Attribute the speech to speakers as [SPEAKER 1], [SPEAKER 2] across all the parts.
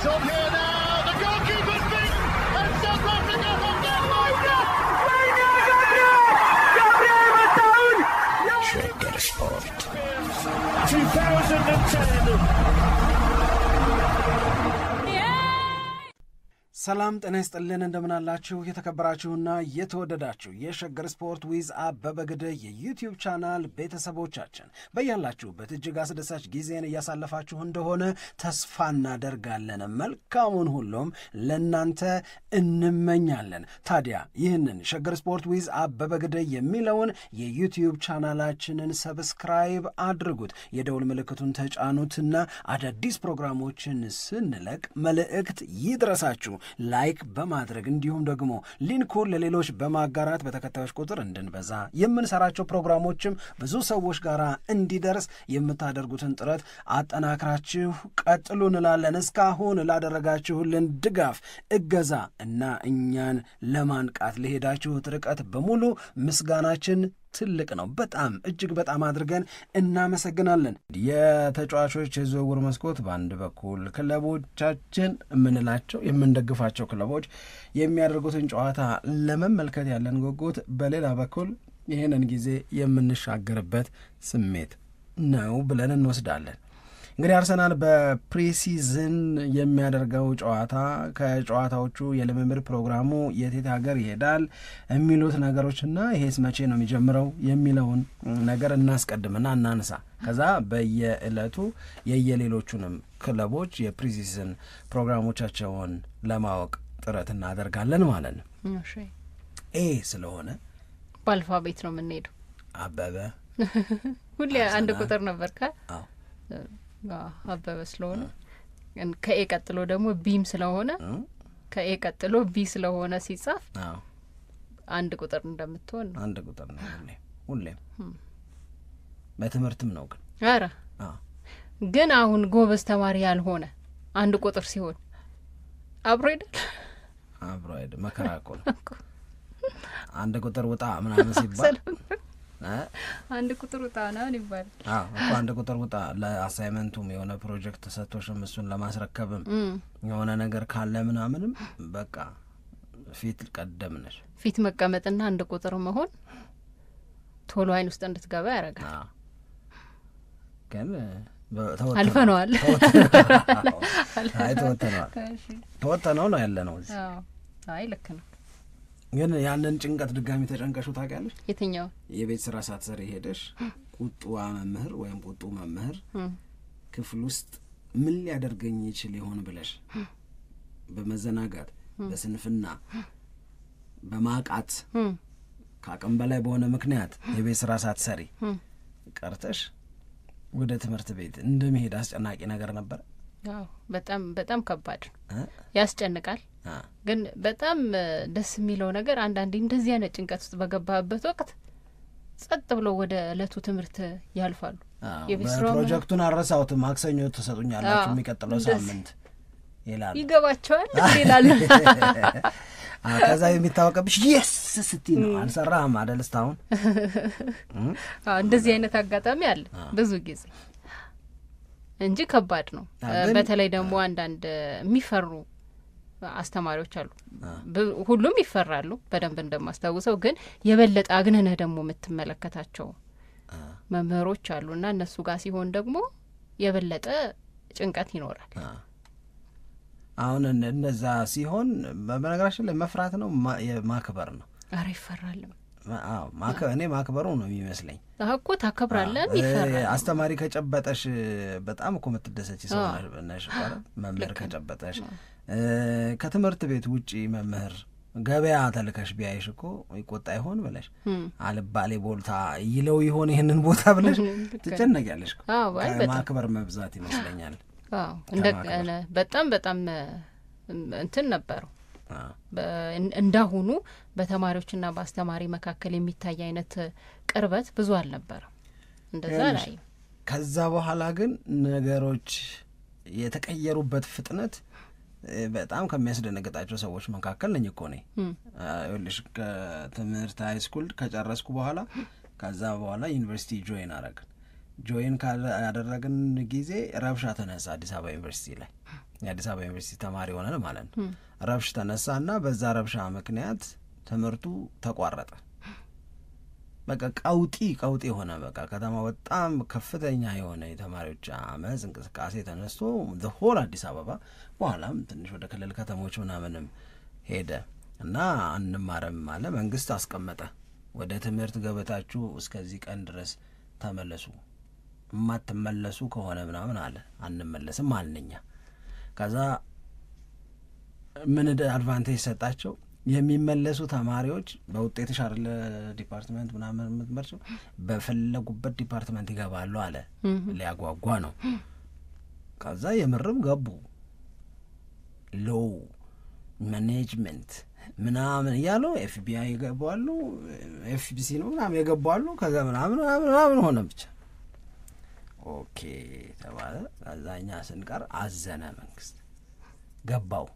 [SPEAKER 1] It's on here now. The goalkeeper's beat, and South Africa have done
[SPEAKER 2] Shagger Sport
[SPEAKER 1] 2010.
[SPEAKER 3] ሰላም ጤና ይስጥልን እንደምን አላችሁ የተከበራችሁና የተወደዳችሁ የሸገር ስፖርት ዊዝ አበበ ግደይ የዩቲዩብ ቻናል ቤተሰቦቻችን በያላችሁበት እጅግ አስደሳች ጊዜን እያሳለፋችሁ እንደሆነ ተስፋ እናደርጋለን። መልካሙን ሁሉም ለናንተ እንመኛለን። ታዲያ ይህንን ሸገር ስፖርት ዊዝ አበበ ግደይ የሚለውን የዩቲዩብ ቻናላችንን ሰብስክራይብ አድርጉት፣ የደውል ምልክቱን ተጫኑትና አዳዲስ ፕሮግራሞችን ስንለቅ መልእክት ይድረሳችሁ። ላይክ በማድረግ እንዲሁም ደግሞ ሊንኩን ለሌሎች በማጋራት በተከታዮች ቁጥር እንድንበዛ የምንሰራቸው ፕሮግራሞችም ብዙ ሰዎች ጋር እንዲደርስ የምታደርጉትን ጥረት አጠናክራችሁ ቀጥሉ እንላለን። እስካሁን ላደረጋችሁልን ድጋፍ፣ እገዛ እና እኛን ለማንቃት ለሄዳችሁት ርቀት በሙሉ ምስጋናችን ትልቅ ነው። በጣም እጅግ በጣም አድርገን እናመሰግናለን። የተጫዋቾች የዝውውር መስኮት በአንድ በኩል ክለቦቻችን የምንላቸው የምንደግፋቸው ክለቦች የሚያደርጉትን ጨዋታ ለመመልከት ያለን ጉጉት፣ በሌላ በኩል ይህንን ጊዜ የምንሻገርበት ስሜት ነው ብለን እንወስዳለን። እንግዲህ አርሰናል በፕሪሲዝን የሚያደርገው ጨዋታ ከጨዋታዎቹ የልምምድ ፕሮግራሙ የት ሀገር ይሄዳል የሚሉት ነገሮችና ይሄስ መቼ ነው የሚጀምረው የሚለውን ነገር እናስቀድምና እናንሳ። ከዛ በየዕለቱ የየሌሎቹንም ክለቦች የፕሪሲዝን ፕሮግራሞቻቸውን ለማወቅ ጥረት እናደርጋለን ማለት ነው።
[SPEAKER 4] እሺ
[SPEAKER 3] ስለሆነ
[SPEAKER 4] በአልፋቤት ነው የምንሄደው።
[SPEAKER 3] አበበ
[SPEAKER 4] ሁሌ አንድ ቁጥር ነበር አበበ ስለሆነ ከኤ ቀጥሎ ደግሞ ቢም ስለሆነ ከኤ ቀጥሎ ቢ ስለሆነ ሲጻፍ አንድ ቁጥር እንደምትሆን ነው።
[SPEAKER 3] አንድ ቁጥር ነው ሁሌም በትምህርትም ነው። ግን
[SPEAKER 4] ኧረ ግን አሁን ጎበዝ ተማሪ ያልሆነ አንድ ቁጥር ሲሆን አብሮ አይደል
[SPEAKER 3] መከራ እኮ ነው። አንድ ቁጥር ውጣ ምናምን ሲባል
[SPEAKER 4] አንድ ቁጥር ውጣ ነው ይባላል።
[SPEAKER 3] እኮ አንድ ቁጥር ውጣ ለአሳይመንቱም የሆነ ፕሮጀክት ተሰጥቶሽም እሱን ለማስረከብም የሆነ ነገር ካለ ምናምንም በቃ ፊት ቀደም ነሽ።
[SPEAKER 4] ፊት መቀመጥና አንድ ቁጥር መሆን ቶሎ አይን ውስጥ እንድትገባ ያደርጋል።
[SPEAKER 3] ግን
[SPEAKER 4] አልፈነዋል።
[SPEAKER 3] ተወተነው ነው ያለ ነው።
[SPEAKER 4] አይ ልክ ነው።
[SPEAKER 3] ግን ያንን ጭንቀት ድጋሚ ተጨንቀሹ ታውቂያለሽ?
[SPEAKER 4] የትኛው
[SPEAKER 3] የቤት ስራ ሳትሰሪ ሄደሽ ቁጡዋ መምህር ወይም ቁጡ መምህር ክፍል ውስጥ ምን ሊያደርገኝ ይችል ይሆን ብለሽ በመዘናጋት በስንፍና በማቃት ከአቅም በላይ በሆነ ምክንያት የቤት ስራ ሳትሰሪ ቀርተሽ ወደ ትምህርት ቤት እንደመሄድ አስጨናቂ ነገር ነበር።
[SPEAKER 4] በጣም በጣም ከባድ ያስጨንቃል። ግን በጣም ደስ የሚለው ነገር አንዳንዴ እንደዚህ አይነት ጭንቀት ውስጥ በገባበት ወቅት ጸጥ ብሎ ወደ ዕለቱ ትምህርት ያልፋሉ።
[SPEAKER 3] ፕሮጀክቱን አረሳውት ማክሰኞ ተሰጡኛላችሁ የሚቀጥለው ሳምንት ይላል።
[SPEAKER 4] ይገባቸዋል ይላል።
[SPEAKER 3] ከዛ የሚታወቀብሽ yes ስትይ ነው አልሰራህም አይደል እስካሁን።
[SPEAKER 4] እንደዚህ አይነት አጋጣሚ አለ ብዙ ጊዜ እንጂ ከባድ ነው። በተለይ ደግሞ አንዳንድ የሚፈሩ አስተማሪዎች አሉ። ሁሉም ይፈራሉ በደንብ እንደማስታውሰው፣ ግን የበለጠ አግነነህ ደግሞ የምትመለከታቸው መምህሮች አሉና እነሱ ጋር ሲሆን ደግሞ የበለጠ ጭንቀት ይኖራል።
[SPEAKER 3] አሁን እነዛ ሲሆን በነገራችን ላይ መፍራት ነው ማክበር ነው።
[SPEAKER 4] አረ ይፈራል።
[SPEAKER 3] እኔ ማክበሩ ነው የሚመስለኝ።
[SPEAKER 4] እኮ ታከብራለህ ይፈራል።
[SPEAKER 3] አስተማሪ ከጨበጠሽ በጣም እኮ የምትደሰች ሰው ነሽ። መምህር ከጨበጠሽ ከትምህርት ቤት ውጪ መምህር ገበያ ተልከሽ ቢያይሽ እኮ ይቆጣ ይሆን ብለሽ አልባሌ ቦታ ይለው ይሆን ይሄንን ቦታ ብለሽ ትጨነቂያለሽ። ማክበር መብዛት ይመስለኛል። በጣም በጣም እንትን ነበረው።
[SPEAKER 4] እንዳሁኑ በተማሪዎችና በአስተማሪ መካከል የሚታይ አይነት ቅርበት ብዙ አልነበረም። እንደዛ ላይ
[SPEAKER 3] ከዛ በኋላ ግን ነገሮች የተቀየሩበት ፍጥነት በጣም ከሚያስደነግጣቸው ሰዎች መካከል ነኝ እኮ ነኝ። ይኸውልሽ ከትምህርት ሃይ ስኩል ከጨረስኩ በኋላ ከዛ በኋላ ዩኒቨርሲቲ ጆይን አደረግን። ጆይን ያደረግን ጊዜ ረብሻ ተነሳ አዲስ አበባ ዩኒቨርሲቲ ላይ። የአዲስ አበባ ዩኒቨርሲቲ ተማሪ ሆነን ማለት ነው። ረብሽ ተነሳና በዛ ረብሻ ምክንያት ትምህርቱ ተቋረጠ። በቃ ቀውጢ ሆነ። በቃ ከተማ በጣም ከፍተኛ የሆነ የተማሪዎች አመፅ እንቅስቃሴ ተነስቶ ሆል አዲስ አበባ በኋላም ትንሽ ወደ ክልል ከተሞች ምናምንም ሄደ እና አንማረም አለ። መንግስት አስቀመጠ፣ ወደ ትምህርት ገበታችሁ እስከዚህ ቀን ድረስ ተመለሱ፣ የማትመለሱ ከሆነ ምናምን አለ። አንመለስም አልንኛ። ከዛ ምን አድቫንቴጅ ሰጣቸው? የሚመለሱ ተማሪዎች በውጤትሽ አይደለ ዲፓርትመንት ምናምን የምትመርጪው በፈለጉበት ዲፓርትመንት ይገባሉ አለ። ሊያጓጓ ነው። ከዛ የምርም ገቡ። ሎው ማኔጅመንት ምናምን እያሉ ኤፍቢአይ ይገባሉ፣ ኤፍቢሲ ነው ምናምን ይገባሉ። ከዛ ምናምን ሆነ ብቻ ኦኬ ተባለ። ከዛኛ ስንቀር አዘነ መንግስት። ገባው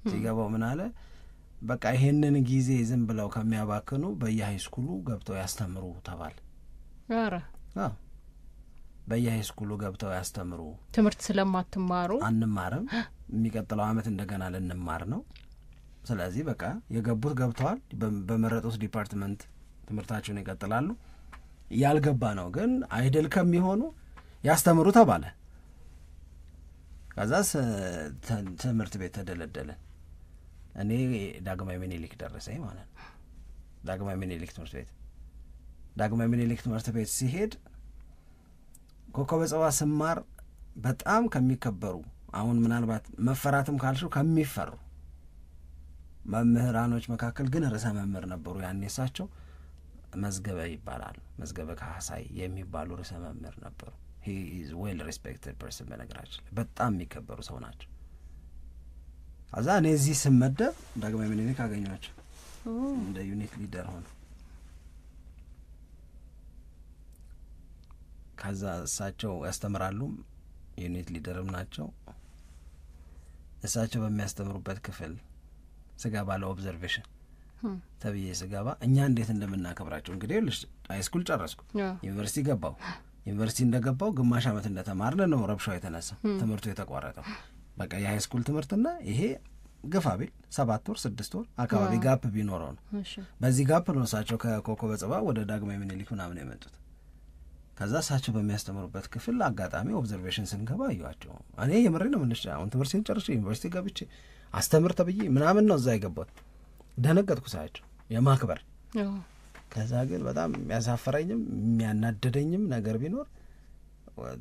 [SPEAKER 3] ሲገባው ምን አለ? በቃ ይሄንን ጊዜ ዝም ብለው ከሚያባክኑ በየሃይስኩሉ ገብተው ያስተምሩ ተባለ።
[SPEAKER 4] አረ
[SPEAKER 3] በየሃይስኩሉ ገብተው ያስተምሩ።
[SPEAKER 4] ትምህርት ስለማትማሩ
[SPEAKER 3] አንማርም፣ የሚቀጥለው አመት እንደገና ልንማር ነው። ስለዚህ በቃ የገቡት ገብተዋል፣ በመረጡት ዲፓርትመንት ትምህርታቸውን ይቀጥላሉ። ያልገባ ነው ግን አይደል ከሚሆኑ ያስተምሩ ተባለ። ከዛ ትምህርት ቤት ተደለደለን። እኔ ዳግማዊ ምኒልክ ደረሰኝ ማለት ነው። ዳግማዊ ምኒልክ ትምህርት ቤት ሲሄድ ኮከበ ጽባ ስማር በጣም ከሚከበሩ አሁን ምናልባት መፈራትም ካልሽው ከሚፈሩ መምህራኖች መካከል ግን ርዕሰ መምህር ነበሩ። ያኔ እሳቸው መዝገበ ይባላሉ። መዝገበ ካህሳይ የሚባሉ ርዕሰ መምህር ነበሩ። he is well respected person በነገራችን በጣም የሚከበሩ ሰው ናቸው። አዛ እኔ እዚህ ስመደብ ዳግማዊ ምኒልክ አገኘኋቸው እንደ ዩኒት ሊደር ሆነ። ከዛ እሳቸው ያስተምራሉ፣ ዩኒት ሊደርም ናቸው። እሳቸው በሚያስተምሩበት ክፍል ስገባ ለኦብዘርቬሽን ተብዬ ስገባ እኛ እንዴት እንደምናከብራቸው እንግዲህ ሃይስኩል ጨረስኩ፣ ዩኒቨርሲቲ ገባው። ዩኒቨርሲቲ እንደገባው ግማሽ አመት እንደተማርን ነው ረብሻው የተነሳ ትምህርቱ የተቋረጠው። በቃ የሃይስኩል ትምህርትና ይሄ ግፋ ቢል 7 ወር 6 ወር አካባቢ ጋፕ ቢኖረው ነው። በዚህ ጋፕ ነው እሳቸው ከኮከበ ጽባ ወደ ዳግማዊ ምኒልክ ምናምን የመጡት። ከዛ እሳቸው በሚያስተምሩበት ክፍል አጋጣሚ ኦብዘርቬሽን ስንገባ አዩዋቸው። እኔ የምሬ ነው ምንሽ አሁን ትምህርቴን ጨርሼ ዩኒቨርሲቲ ገብቼ አስተምር ተብዬ ምናምን ነው እዛ የገባሁት። ደነገጥኩ ሳያቸው የማክበር። ከዛ ግን በጣም የሚያሳፈረኝም የሚያናደደኝም ነገር ቢኖር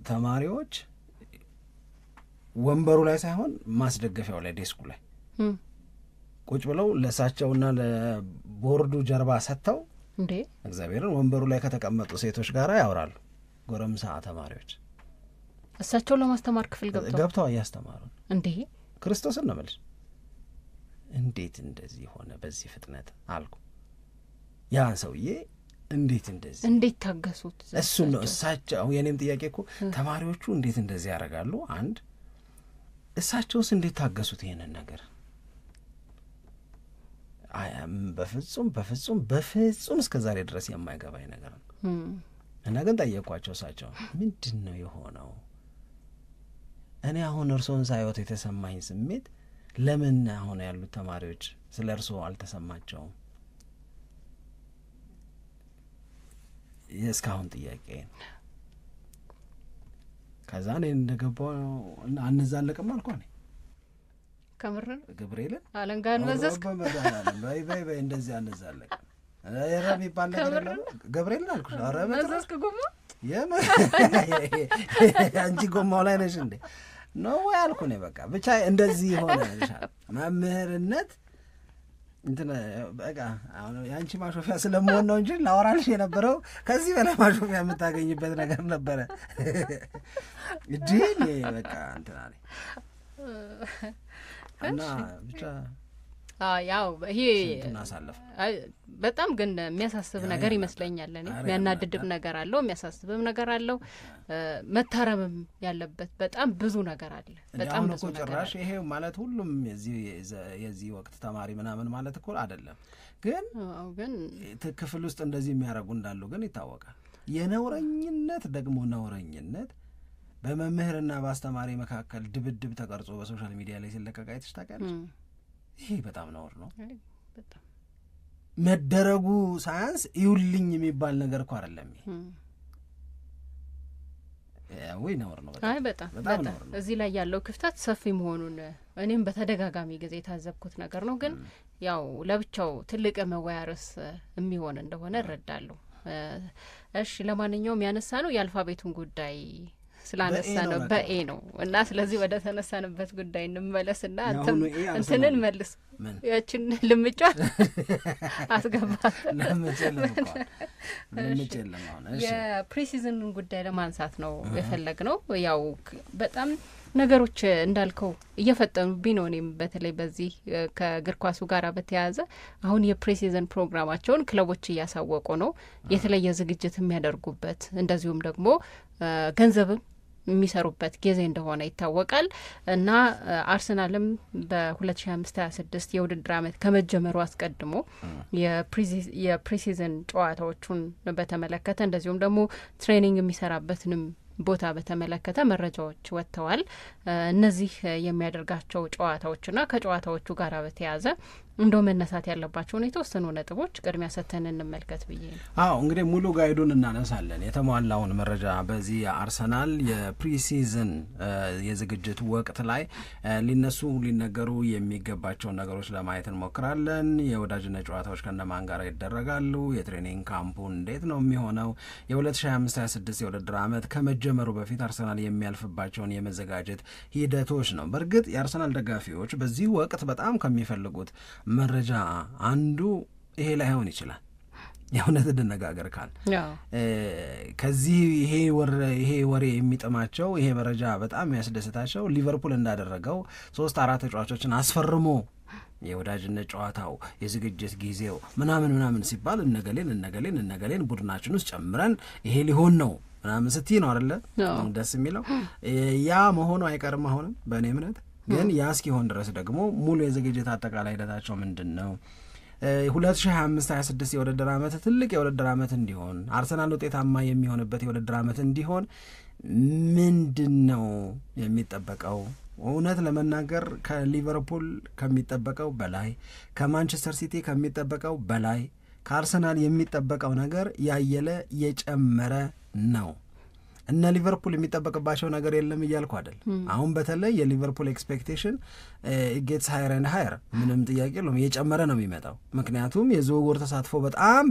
[SPEAKER 3] ተማሪዎች ወንበሩ ላይ ሳይሆን ማስደገፊያው ላይ ዴስኩ ላይ ቁጭ ብለው ለሳቸውና ለቦርዱ ጀርባ ሰጥተው
[SPEAKER 4] እንዴ
[SPEAKER 3] እግዚአብሔርን ወንበሩ ላይ ከተቀመጡ ሴቶች ጋር ያወራሉ። ጎረምሳ ተማሪዎች
[SPEAKER 4] እሳቸው ለማስተማር ክፍል
[SPEAKER 3] ገብተው እያስተማሩ
[SPEAKER 4] እንዴ
[SPEAKER 3] ክርስቶስን ነው ማለት። እንዴት እንደዚህ ሆነ በዚህ ፍጥነት አልኩ። ያን ሰውዬ እንዴት ታገሱት? እሱ ነው እሳቸው። የኔም ጥያቄ እኮ ተማሪዎቹ እንዴት እንደዚህ ያደርጋሉ? አንድ እሳቸውስ እንዴት ታገሱት ይሄንን ነገር? በፍጹም እስከ ዛሬ ድረስ የማይገባኝ ነገር ነው። እና ግን ጠየቅኳቸው እሳቸው ምንድን ነው የሆነው? እኔ አሁን እርሶን ሳይወት የተሰማኝ ስሜት ለምን አሁን ያሉት ተማሪዎች ስለ እርሶ አልተሰማቸውም? የእስካሁን ጥያቄ ነው። ከዛ እኔ እንደገባው አንዛለቅም አልኳ። እኔ
[SPEAKER 4] ከምርን
[SPEAKER 3] ገብርኤልን
[SPEAKER 4] አለንጋን መዘዝክ
[SPEAKER 3] በይ እንደዚህ አንዛለቅም ረብ ይባል ነገር ነው። ገብርኤልን አልኩሽ። ኧረ
[SPEAKER 4] መዘዝክ ጎማ
[SPEAKER 3] አንቺ ጎማው ላይ ነሽ እንዴ? ነው ያልኩ እኔ በቃ ብቻ እንደዚህ ሆነ። መምህርነት እንትን በቃ አሁን ያንቺ ማሾፊያ ስለመሆን ነው እንጂ ላወራልሽ የነበረው ከዚህ በላይ ማሾፊያ የምታገኝበት ነገር ነበረ። እድል በቃ እንትን አለ እና ብቻ
[SPEAKER 4] ያው ይሄ
[SPEAKER 3] እናሳለፍ።
[SPEAKER 4] በጣም ግን የሚያሳስብ ነገር ይመስለኛል። እኔ የሚያናድድም ነገር አለው፣ የሚያሳስብም ነገር አለው። መታረምም ያለበት በጣም ብዙ ነገር አለ። በጣም ብዙ ነገር
[SPEAKER 3] ጭራሽ ይሄ ማለት ሁሉም የዚህ ወቅት ተማሪ ምናምን ማለት እኮ አይደለም። ግን ክፍል ውስጥ እንደዚህ የሚያደርጉ እንዳሉ ግን ይታወቃል። የነውረኝነት ደግሞ ነውረኝነት በመምህርና በአስተማሪ መካከል ድብድብ ተቀርጾ በሶሻል ሚዲያ ላይ ሲለቀቅ አይተሽ ታውቂያለሽ? ይሄ በጣም ነውር ነው።
[SPEAKER 4] በጣም
[SPEAKER 3] መደረጉ ሳያንስ ይውልኝ የሚባል ነገር እኮ አይደለም። ወይ ነውር ነው።
[SPEAKER 4] አይ በጣም እዚህ ላይ ያለው ክፍተት ሰፊ መሆኑን እኔም በተደጋጋሚ ጊዜ የታዘብኩት ነገር ነው። ግን ያው ለብቻው ትልቅ መወያረስ የሚሆን እንደሆነ እረዳለሁ። እሺ ለማንኛውም ያነሳ ነው የአልፋቤቱን ጉዳይ ስላነሳ ነው በኤ ነው እና ስለዚህ ወደ ተነሳንበት ጉዳይ እንመለስና እንትንን መልስ ያችን ልምጫ አስገባት የፕሪሲዝን ጉዳይ ለማንሳት ነው የፈለግነው። ያው በጣም ነገሮች እንዳልከው እየፈጠኑብኝ ነው። እኔም በተለይ በዚህ ከእግር ኳሱ ጋር በተያያዘ አሁን የፕሪሲዝን ፕሮግራማቸውን ክለቦች እያሳወቁ ነው፣ የተለየ ዝግጅት የሚያደርጉበት እንደዚሁም ደግሞ ገንዘብም የሚሰሩበት ጊዜ እንደሆነ ይታወቃል። እና አርሰናልም በ2025/26 የውድድር ዓመት ከመጀመሩ አስቀድሞ የፕሪሲዝን ጨዋታዎቹን በተመለከተ እንደዚሁም ደግሞ ትሬኒንግ የሚሰራበትንም ቦታ በተመለከተ መረጃዎች ወጥተዋል። እነዚህ የሚያደርጋቸው ጨዋታዎችና ከጨዋታዎቹ ጋር በተያያዘ እንደው መነሳት ያለባቸውን የተወሰኑ ነጥቦች ቅድሚያ ሰጥተን እንመልከት ብዬ ነው።
[SPEAKER 3] አዎ እንግዲህ ሙሉ ጋይዱን እናነሳለን። የተሟላውን መረጃ በዚህ አርሰናል የፕሪሲዝን የዝግጅት ወቅት ላይ ሊነሱ ሊነገሩ የሚገባቸው ነገሮች ለማየት እንሞክራለን። የወዳጅነት ጨዋታዎች ከነማን ጋር ይደረጋሉ? የትሬኒንግ ካምፑ እንዴት ነው የሚሆነው? የ2025/26 የውድድር ዓመት ከመጀመሩ በፊት አርሰናል የሚያልፍባቸውን የመዘጋጀት ሂደቶች ነው። በእርግጥ የአርሰናል ደጋፊዎች በዚህ ወቅት በጣም ከሚፈልጉት መረጃ አንዱ ይሄ ላይሆን ይችላል። የእውነት እንነጋገር ካል ከዚህ ይሄ ወሬ የሚጥማቸው ይሄ መረጃ በጣም ያስደስታቸው ሊቨርፑል እንዳደረገው 3-4 ተጫዋቾችን አስፈርሞ የወዳጅነት ጨዋታው የዝግጅት ጊዜው ምናምን ሲባል እነገሌን ቡድናችን ውስጥ ጨምረን ይሄ ሊሆን ነው ምናምን ስትይ ነው አይደለ ደስ የሚለው። ያ መሆኑ አይቀርም አሁንም በእኔ እምነት። ግን ያ እስኪሆን ድረስ ደግሞ ሙሉ የዝግጅት አጠቃላይ ሂደታቸው ምንድን ነው? 2025/26 የውድድር ዓመት ትልቅ የውድድር ዓመት እንዲሆን አርሰናል ውጤታማ የሚሆንበት የውድድር ዓመት እንዲሆን ምንድን ነው የሚጠበቀው? እውነት ለመናገር ከሊቨርፑል ከሚጠበቀው በላይ፣ ከማንቸስተር ሲቲ ከሚጠበቀው በላይ ከአርሰናል የሚጠበቀው ነገር ያየለ የጨመረ ነው። እነ ሊቨርፑል የሚጠበቅባቸው ነገር የለም እያልኩ አይደል። አሁን በተለይ የሊቨርፑል ኤክስፔክቴሽን ጌትስ ሃየር ኤንድ ሃየር፣ ምንም ጥያቄ የለውም፣ እየጨመረ ነው የሚመጣው። ምክንያቱም የዝውውር ተሳትፎ በጣም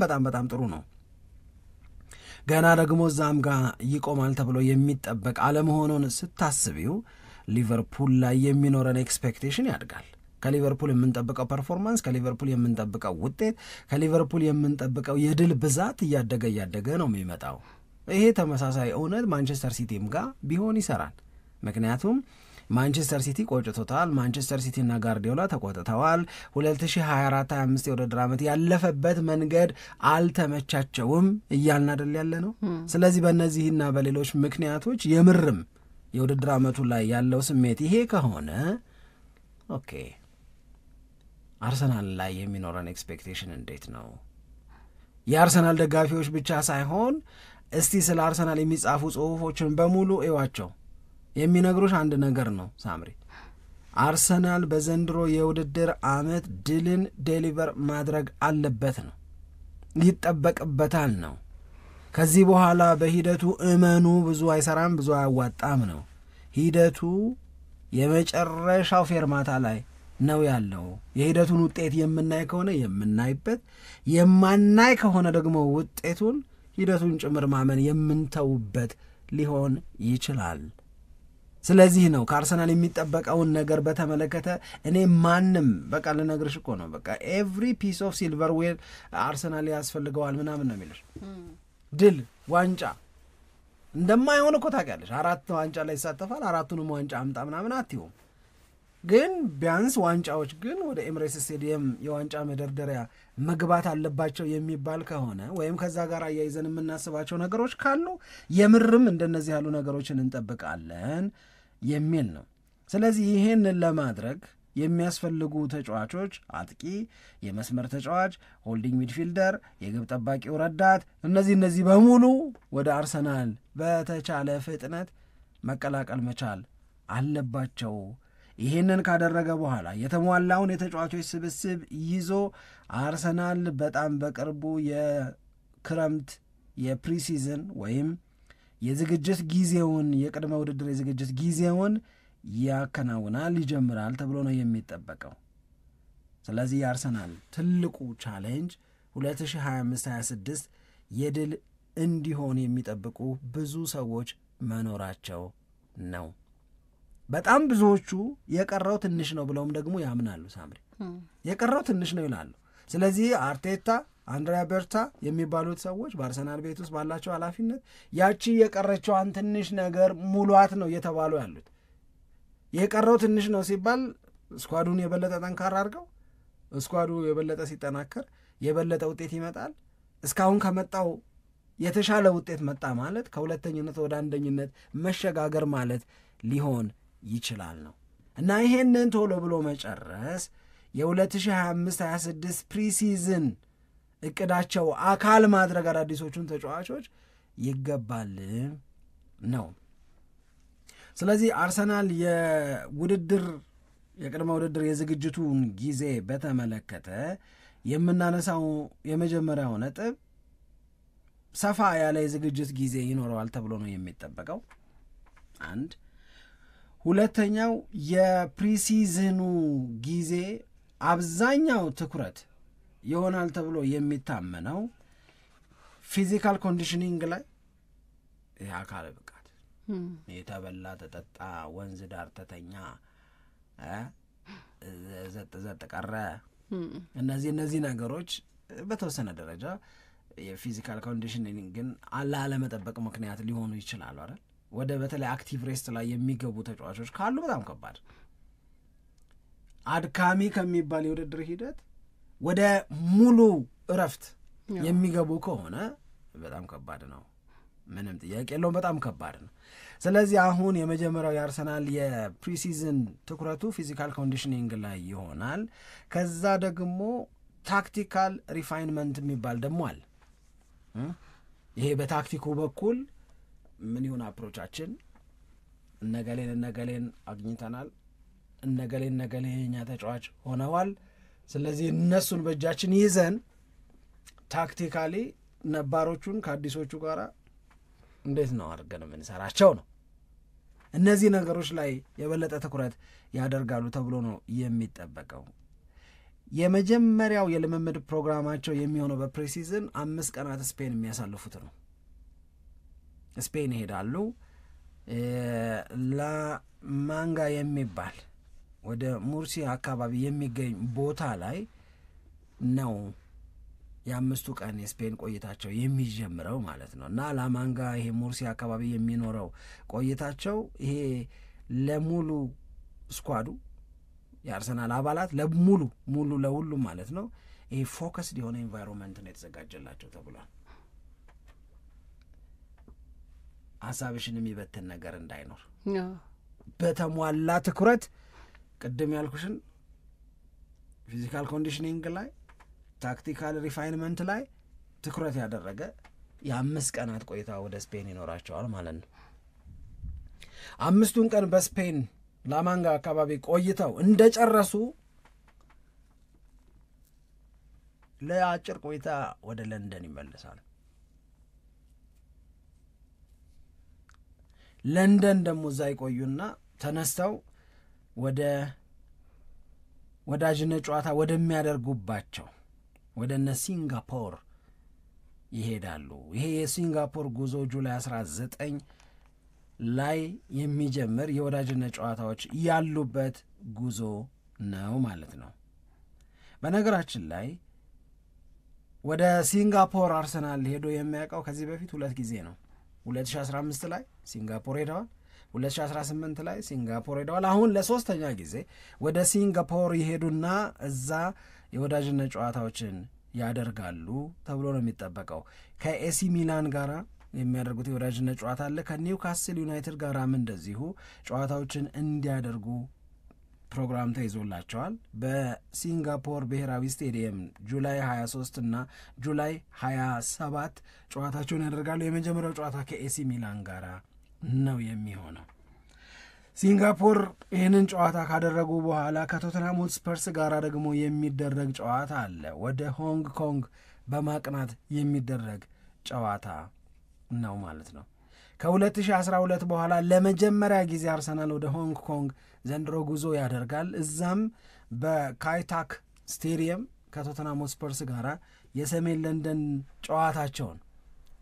[SPEAKER 3] ጥሩ ነው። ገና ደግሞ እዛም ጋር ይቆማል ተብሎ የሚጠበቅ አለመሆኑን ስታስቢው ሊቨርፑል ላይ የሚኖረን ኤክስፔክቴሽን ያድጋል። ከሊቨርፑል የምንጠብቀው ፐርፎርማንስ፣ ከሊቨርፑል የምንጠብቀው ውጤት፣ ከሊቨርፑል የምንጠብቀው የድል ብዛት እያደገ ነው የሚመጣው። ይሄ ተመሳሳይ እውነት ማንቸስተር ሲቲም ጋር ቢሆን ይሰራል። ምክንያቱም ማንቸስተር ሲቲ ቆጭቶታል። ማንቸስተር ሲቲና ጋርዲዮላ ተቆጥተዋል። 2024/25 የውድድር ዓመት ያለፈበት መንገድ አልተመቻቸውም እያልን አይደል ያለ ነው። ስለዚህ በእነዚህና በሌሎች ምክንያቶች የምርም የውድድር ዓመቱ ላይ ያለው ስሜት ይሄ ከሆነ ኦኬ፣ አርሰናል ላይ የሚኖረን ኤክስፔክቴሽን እንዴት ነው? የአርሰናል ደጋፊዎች ብቻ ሳይሆን እስቲ ስለ አርሰናል የሚጻፉ ጽሑፎችን በሙሉ እዩዋቸው። የሚነግሩሽ አንድ ነገር ነው ሳምሪ፣ አርሰናል በዘንድሮ የውድድር ዓመት ድልን ዴሊቨር ማድረግ አለበት ነው፣ ይጠበቅበታል ነው። ከዚህ በኋላ በሂደቱ እመኑ ብዙ አይሰራም፣ ብዙ አያዋጣም ነው። ሂደቱ የመጨረሻው ፌርማታ ላይ ነው ያለው። የሂደቱን ውጤት የምናይ ከሆነ የምናይበት፣ የማናይ ከሆነ ደግሞ ውጤቱን ሂደቱን ጭምር ማመን የምንተውበት ሊሆን ይችላል። ስለዚህ ነው ከአርሰናል የሚጠበቀውን ነገር በተመለከተ እኔ ማንም በቃ ልነግርሽ እኮ ነው በቃ ኤቭሪ ፒስ ኦፍ ሲልቨርዌር አርሰናል ያስፈልገዋል ምናምን ነው የሚልሽ። ድል ዋንጫ እንደማይሆን እኮ ታውቂያለሽ። 4 ዋንጫ ላይ ይሳተፋል፣ 4ቱንም ዋንጫ አምጣ ምናምን አትይውም። ግን ቢያንስ ዋንጫዎች ግን ወደ ኤምሬትስ ስቴዲየም የዋንጫ መደርደሪያ መግባት አለባቸው የሚባል ከሆነ ወይም ከዛ ጋር አያይዘን የምናስባቸው ነገሮች ካሉ የምርም እንደነዚህ ያሉ ነገሮችን እንጠብቃለን የሚል ነው። ስለዚህ ይሄንን ለማድረግ የሚያስፈልጉ ተጫዋቾች አጥቂ፣ የመስመር ተጫዋች፣ ሆልዲንግ ሚድፊልደር፣ የግብ ጠባቂው ረዳት፣ እነዚህ በሙሉ ወደ አርሰናል በተቻለ ፍጥነት መቀላቀል መቻል አለባቸው። ይህንን ካደረገ በኋላ የተሟላውን የተጫዋቾች ስብስብ ይዞ አርሰናል በጣም በቅርቡ የክረምት የፕሪሲዝን ወይም የዝግጅት ጊዜውን የቅድመ ውድድር የዝግጅት ጊዜውን ያከናውናል፣ ይጀምራል ተብሎ ነው የሚጠበቀው። ስለዚህ የአርሰናል ትልቁ ቻሌንጅ 2025-26 የድል እንዲሆን የሚጠብቁ ብዙ ሰዎች መኖራቸው ነው። በጣም ብዙዎቹ የቀረው ትንሽ ነው ብለውም ደግሞ ያምናሉ። ሳምሪ የቀረው ትንሽ ነው ይላሉ። ስለዚህ አርቴታ፣ አንድሪያ በርታ የሚባሉት ሰዎች በአርሰናል ቤት ውስጥ ባላቸው ኃላፊነት ያቺ የቀረችዋን ትንሽ ነገር ሙሏት ነው እየተባሉ ያሉት። የቀረው ትንሽ ነው ሲባል ስኳዱን የበለጠ ጠንካራ አድርገው፣ ስኳዱ የበለጠ ሲጠናከር የበለጠ ውጤት ይመጣል። እስካሁን ከመጣው የተሻለ ውጤት መጣ ማለት ከሁለተኝነት ወደ አንደኝነት መሸጋገር ማለት ሊሆን ይችላል ነው እና ይሄንን ቶሎ ብሎ መጨረስ የ2025-26 ፕሪሲዝን እቅዳቸው አካል ማድረግ አዳዲሶቹን ተጫዋቾች ይገባል ነው። ስለዚህ አርሰናል የቅድመ ውድድር የዝግጅቱን ጊዜ በተመለከተ የምናነሳው የመጀመሪያው ነጥብ ሰፋ ያለ የዝግጅት ጊዜ ይኖረዋል ተብሎ ነው የሚጠበቀው። አንድ ሁለተኛው የፕሪሲዝኑ ጊዜ አብዛኛው ትኩረት ይሆናል ተብሎ የሚታመነው ፊዚካል ኮንዲሽኒንግ ላይ፣ የአካል ብቃት፣ የተበላ ተጠጣ፣ ወንዝ ዳር ተተኛ፣ ዘጥ ቀረ፣ እነዚህ ነገሮች በተወሰነ ደረጃ የፊዚካል ኮንዲሽኒንግን ላለመጠበቅ ምክንያት ሊሆኑ ይችላሉ አይደል? ወደ በተለይ አክቲቭ ሬስት ላይ የሚገቡ ተጫዋቾች ካሉ በጣም ከባድ አድካሚ ከሚባል የውድድር ሂደት ወደ ሙሉ እረፍት የሚገቡ ከሆነ በጣም ከባድ ነው። ምንም ጥያቄ የለውም፣ በጣም ከባድ ነው። ስለዚህ አሁን የመጀመሪያው የአርሰናል የፕሪሲዝን ትኩረቱ ፊዚካል ኮንዲሽኒንግ ላይ ይሆናል። ከዛ ደግሞ ታክቲካል ሪፋይንመንት የሚባል ደግሞ አለ። ይሄ በታክቲኩ በኩል ምን ይሁን አፕሮቻችን፣ እነገሌን አግኝተናል፣ እነገሌ የኛ ተጫዋች ሆነዋል፣ ስለዚህ እነሱን በእጃችን ይዘን ታክቲካሊ ነባሮቹን ከአዲሶቹ ጋር እንዴት ነው አድርገን የምንሰራቸው ነው። እነዚህ ነገሮች ላይ የበለጠ ትኩረት ያደርጋሉ ተብሎ ነው የሚጠበቀው። የመጀመሪያው የልምምድ ፕሮግራማቸው የሚሆነው በፕሪሲዝን 5 ቀናት ስፔን የሚያሳልፉት ነው። ስፔን ይሄዳሉ። ላማንጋ የሚባል ወደ ሙርሲያ አካባቢ የሚገኝ ቦታ ላይ ነው የ5 ቀን የስፔን ቆይታቸው የሚጀምረው ማለት ነው። እና ላማንጋ ይሄ ሙርሲያ አካባቢ የሚኖረው ቆይታቸው ይሄ ለሙሉ ስኳዱ የአርሰናል አባላት ሙሉ ለሁሉም ማለት ነው ይሄ ፎከስድ የሆነ ኤንቫይሮንመንት ነው የተዘጋጀላቸው ተብሏል። ሀሳብሽን የሚበትን ነገር እንዳይኖር በተሟላ ትኩረት ቅድም ያልኩሽን ፊዚካል ኮንዲሽኒንግ ላይ፣ ታክቲካል ሪፋይንመንት ላይ ትኩረት ያደረገ የ5 ቀናት ቆይታ ወደ ስፔን ይኖራቸዋል ማለት ነው። 5ቱን ቀን በስፔን ላማንጋ አካባቢ ቆይተው እንደጨረሱ ለአጭር ቆይታ ወደ ለንደን ይመለሳል። ለንደን ደግሞ እዛ ይቆዩና ተነስተው ወደ ወዳጅነት ጨዋታ ወደሚያደርጉባቸው ወደ እነ ሲንጋፖር ይሄዳሉ። ይሄ የሲንጋፖር ጉዞ ጁላይ 19 ላይ የሚጀምር የወዳጅነት ጨዋታዎች ያሉበት ጉዞ ነው ማለት ነው። በነገራችን ላይ ወደ ሲንጋፖር አርሰናል ሄዶ የሚያውቀው ከዚህ በፊት 2 ጊዜ ነው። 2015 ላይ ሲንጋፖር ሄደዋል፣ 2018 ላይ ሲንጋፖር ሄደዋል። አሁን ለሶስተኛ ጊዜ ወደ ሲንጋፖር ይሄዱና እዛ የወዳጅነት ጨዋታዎችን ያደርጋሉ ተብሎ ነው የሚጠበቀው። ከኤሲ ሚላን ጋር የሚያደርጉት የወዳጅነት ጨዋታ አለ። ከኒውካስል ዩናይትድ ጋርም እንደዚሁ ጨዋታዎችን እንዲያደርጉ ፕሮግራም ተይዞላቸዋል። በሲንጋፖር ብሔራዊ ስቴዲየም ጁላይ 23 እና ጁላይ 27 ጨዋታቸውን ያደርጋሉ። የመጀመሪያው ጨዋታ ከኤሲ ሚላን ጋር ነው የሚሆነው። ሲንጋፖር ይህንን ጨዋታ ካደረጉ በኋላ ከቶተንሃም ሆትስፐርስ ጋር ደግሞ የሚደረግ ጨዋታ አለ። ወደ ሆንግ ኮንግ በማቅናት የሚደረግ ጨዋታ ነው ማለት ነው። ከ2012 በኋላ ለመጀመሪያ ጊዜ አርሰናል ወደ ሆንግ ኮንግ ዘንድሮ ጉዞ ያደርጋል። እዛም በካይታክ ስቴዲየም ከቶተንሃም ሆትስፐርስ ጋር የሰሜን ለንደን ጨዋታቸውን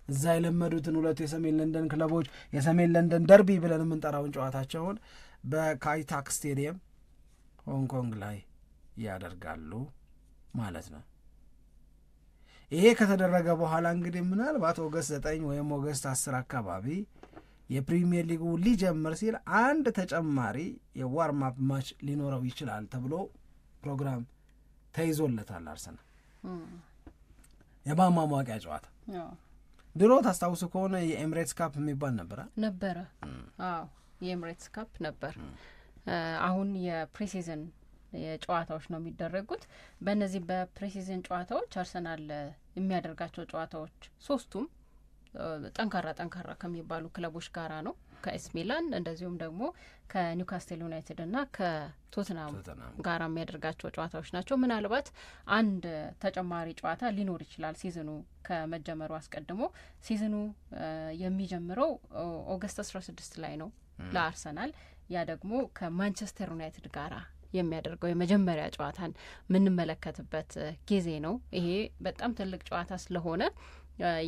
[SPEAKER 3] እዛ የለመዱትን ሁለቱ የሰሜን ለንደን ክለቦች የሰሜን ለንደን ደርቢ ብለን የምንጠራውን ጨዋታቸውን በካይታክ ስቴዲየም ሆንግ ኮንግ ላይ ያደርጋሉ ማለት ነው። ይሄ ከተደረገ በኋላ እንግዲህ ምናልባት ኦገስት 9 ወይም ኦገስት 10 አካባቢ የፕሪሚየር ሊጉ ሊጀምር ሲል አንድ ተጨማሪ የዋርም አፕ ማች ሊኖረው ይችላል ተብሎ ፕሮግራም ተይዞለታል። አርሰናል የማሟሟቂያ ጨዋታ ድሮ ታስታውሱ ከሆነ የኤምሬትስ ካፕ የሚባል ነበረ።
[SPEAKER 4] አዎ የኤምሬትስ ካፕ ነበር። አሁን የፕሪሲዝን የጨዋታዎች ነው የሚደረጉት። በእነዚህ በፕሪሲዝን ጨዋታዎች አርሰናል የሚያደርጋቸው ጨዋታዎች ሶስቱም ጠንካራ ከሚባሉ ክለቦች ጋራ ነው። ከኤስ ሚላን እንደዚሁም ደግሞ ከኒውካስትል ዩናይትድ እና ከቶትናም ጋራ የሚያደርጋቸው ጨዋታዎች ናቸው። ምናልባት አንድ ተጨማሪ ጨዋታ ሊኖር ይችላል ሲዝኑ ከመጀመሩ አስቀድሞ። ሲዝኑ የሚጀምረው ኦገስት 16 ላይ ነው ለአርሰናል። ያ ደግሞ ከማንቸስተር ዩናይትድ ጋራ የሚያደርገው የመጀመሪያ ጨዋታን የምንመለከትበት ጊዜ ነው። ይሄ በጣም ትልቅ ጨዋታ ስለሆነ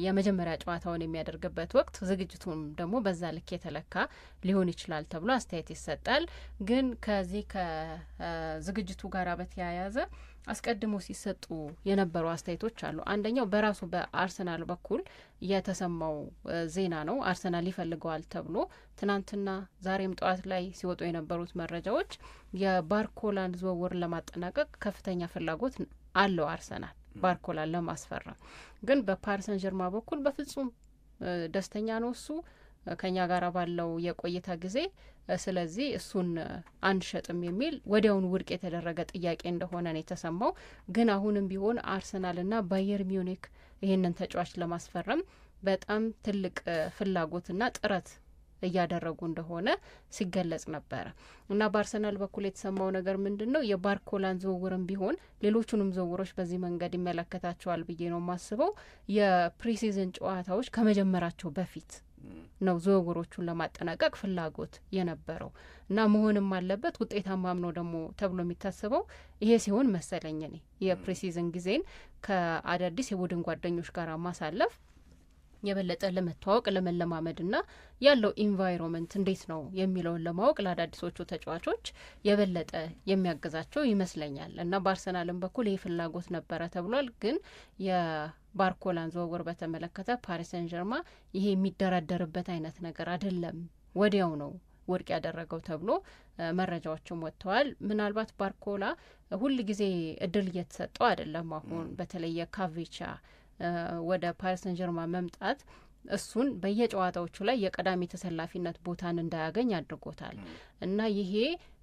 [SPEAKER 4] የመጀመሪያ ጨዋታውን የሚያደርግበት ወቅት ዝግጅቱም ደግሞ በዛ ልክ የተለካ ሊሆን ይችላል ተብሎ አስተያየት ይሰጣል። ግን ከዚህ ከዝግጅቱ ጋር በተያያዘ አስቀድሞ ሲሰጡ የነበሩ አስተያየቶች አሉ። አንደኛው በራሱ በአርሰናል በኩል የተሰማው ዜና ነው። አርሰናል ይፈልገዋል ተብሎ ትናንትና ዛሬም ጠዋት ላይ ሲወጡ የነበሩት መረጃዎች የባርኮላን ዝውውር ለማጠናቀቅ ከፍተኛ ፍላጎት አለው አርሰናል ባርኮላን ለማስፈረም። ግን በፓሪስ ሰን ዠርማ በኩል በፍጹም ደስተኛ ነው እሱ ከኛ ጋር ባለው የቆይታ ጊዜ። ስለዚህ እሱን አንሸጥም የሚል ወዲያውን ውድቅ የተደረገ ጥያቄ እንደሆነ ነው የተሰማው። ግን አሁንም ቢሆን አርሰናልና ባየር ሚዩኒክ ይህንን ተጫዋች ለማስፈረም በጣም ትልቅ ፍላጎትና ጥረት እያደረጉ እንደሆነ ሲገለጽ ነበረ እና በአርሰናል በኩል የተሰማው ነገር ምንድን ነው? የባርኮላን ዝውውርም ቢሆን ሌሎቹንም ዝውውሮች በዚህ መንገድ ይመለከታቸዋል ብዬ ነው የማስበው። የፕሪሲዝን ጨዋታዎች ከመጀመራቸው በፊት ነው ዝውውሮቹን ለማጠናቀቅ ፍላጎት የነበረው እና መሆንም አለበት ውጤታማም ነው ደግሞ ተብሎ የሚታሰበው ይሄ ሲሆን መሰለኝ እኔ የፕሪሲዝን ጊዜን ከአዳዲስ የቡድን ጓደኞች ጋር ማሳለፍ የበለጠ ለመተዋወቅ ለመለማመድና ያለው ኢንቫይሮንመንት እንዴት ነው የሚለውን ለማወቅ ለአዳዲሶቹ ተጫዋቾች የበለጠ የሚያግዛቸው ይመስለኛል እና በአርሰናልም በኩል ይህ ፍላጎት ነበረ ተብሏል። ግን የባርኮላን ዝውውር በተመለከተ ፓሪስ ሰን ዠርማ ይሄ የሚደራደርበት አይነት ነገር አይደለም፣ ወዲያው ነው ውድቅ ያደረገው ተብሎ መረጃዎችም ወጥተዋል። ምናልባት ባርኮላ ሁል ጊዜ እድል እየተሰጠው አይደለም። አሁን በተለየ ካቪቻ ወደ ፓሪስ ሰን ዠርማ መምጣት እሱን በየጨዋታዎቹ ላይ የቀዳሚ ተሰላፊነት ቦታን እንዳያገኝ አድርጎታል እና ይሄ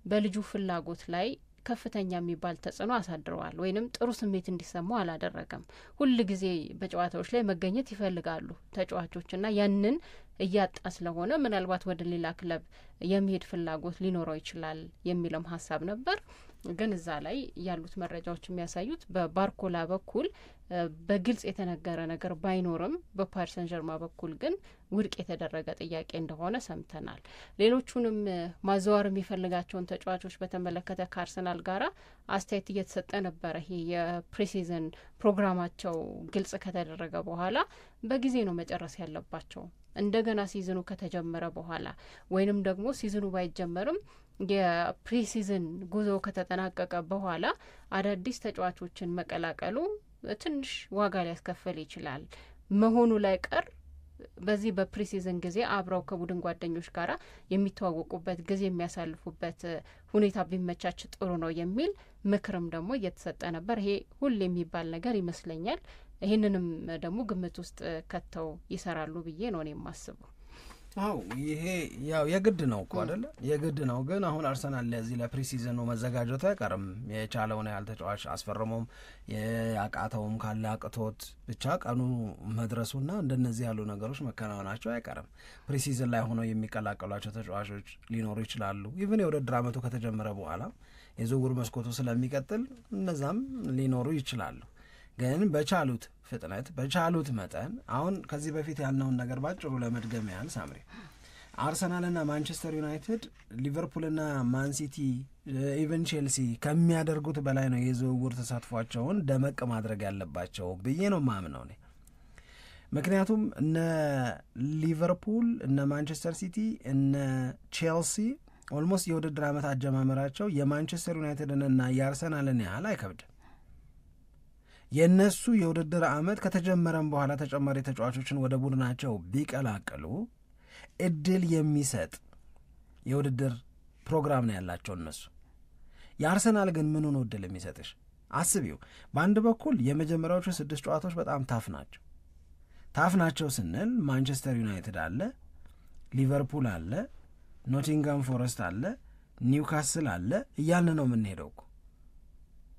[SPEAKER 4] በልጁ ፍላጎት ላይ ከፍተኛ የሚባል ተጽዕኖ አሳድረዋል ወይንም ጥሩ ስሜት እንዲሰማው አላደረገም። ሁል ጊዜ በጨዋታዎች ላይ መገኘት ይፈልጋሉ ተጫዋቾችና ያንን እያጣ ስለሆነ ምናልባት ወደ ሌላ ክለብ የሚሄድ ፍላጎት ሊኖረው ይችላል የሚልም ሀሳብ ነበር። ግን እዛ ላይ ያሉት መረጃዎች የሚያሳዩት በባርኮላ በኩል በግልጽ የተነገረ ነገር ባይኖርም በፓሪስ ሰን ዠርማ በኩል ግን ውድቅ የተደረገ ጥያቄ እንደሆነ ሰምተናል። ሌሎቹንም ማዘዋወር የሚፈልጋቸውን ተጫዋቾች በተመለከተ ከአርሰናል ጋራ አስተያየት እየተሰጠ ነበረ። ይሄ የፕሪሲዝን ፕሮግራማቸው ግልጽ ከተደረገ በኋላ በጊዜ ነው መጨረስ ያለባቸው። እንደገና ሲዝኑ ከተጀመረ በኋላ ወይንም ደግሞ ሲዝኑ ባይጀመርም የፕሪሲዝን ጉዞ ከተጠናቀቀ በኋላ አዳዲስ ተጫዋቾችን መቀላቀሉ ትንሽ ዋጋ ሊያስከፍል ይችላል መሆኑ ላይ ቀር በዚህ በፕሪሲዝን ጊዜ አብረው ከቡድን ጓደኞች ጋራ የሚተዋወቁበት ጊዜ የሚያሳልፉበት ሁኔታ ቢመቻች ጥሩ ነው የሚል ምክርም ደግሞ እየተሰጠ ነበር። ይሄ ሁሌ የሚባል ነገር ይመስለኛል። ይህንንም ደግሞ ግምት ውስጥ ከተው ይሰራሉ ብዬ ነው የማስበው።
[SPEAKER 3] አው ይሄ ያው የግድ ነው እኮ አይደለ? የግድ ነው። ግን አሁን አርሰናል ለዚህ ለፕሪሲዝኑ መዘጋጀቱ አይቀርም። የቻለውን ያህል ተጫዋች አስፈርሞም ያቃተውም ካለ አቅቶት ብቻ ቀኑ መድረሱና እንደነዚህ ያሉ ነገሮች መከናወናቸው አይቀርም። ፕሪሲዝን ላይ ሆነው የሚቀላቀሏቸው ተጫዋቾች ሊኖሩ ይችላሉ። ኢቭን የውድድር ዓመቱ ከተጀመረ በኋላ የዝውውር መስኮቱ ስለሚቀጥል እነዛም ሊኖሩ ይችላሉ። ግን በቻሉት ፍጥነት በቻሉት መጠን አሁን ከዚህ በፊት ያልነውን ነገር ባጭሩ ለመድገም ያህል ሳምሪ አርሰናልና ማንቸስተር ዩናይትድ ሊቨርፑልና ማንሲቲ ኢቨን ቼልሲ ከሚያደርጉት በላይ ነው የዝውውር ተሳትፏቸውን ደመቅ ማድረግ ያለባቸው ብዬ ነው ማምነው እኔ። ምክንያቱም እነ ሊቨርፑል እነ ማንቸስተር ሲቲ እነ ቼልሲ ኦልሞስት የውድድር ዓመት አጀማመራቸው የማንቸስተር ዩናይትድንና የአርሰናልን ያህል አይከብድም። የነሱ የውድድር ዓመት ከተጀመረም በኋላ ተጨማሪ ተጫዋቾችን ወደ ቡድናቸው ቢቀላቀሉ እድል የሚሰጥ የውድድር ፕሮግራም ነው ያላቸው እነሱ። የአርሰናል ግን ምኑ ነው እድል የሚሰጥሽ? አስቢው። በአንድ በኩል የመጀመሪያዎቹ 6 ጨዋታዎች በጣም ታፍ ናቸው ስንል ማንቸስተር ዩናይትድ አለ፣ ሊቨርፑል አለ፣ ኖቲንጋም ፎረስት አለ፣ ኒውካስል አለ እያልን ነው የምንሄደው እኮ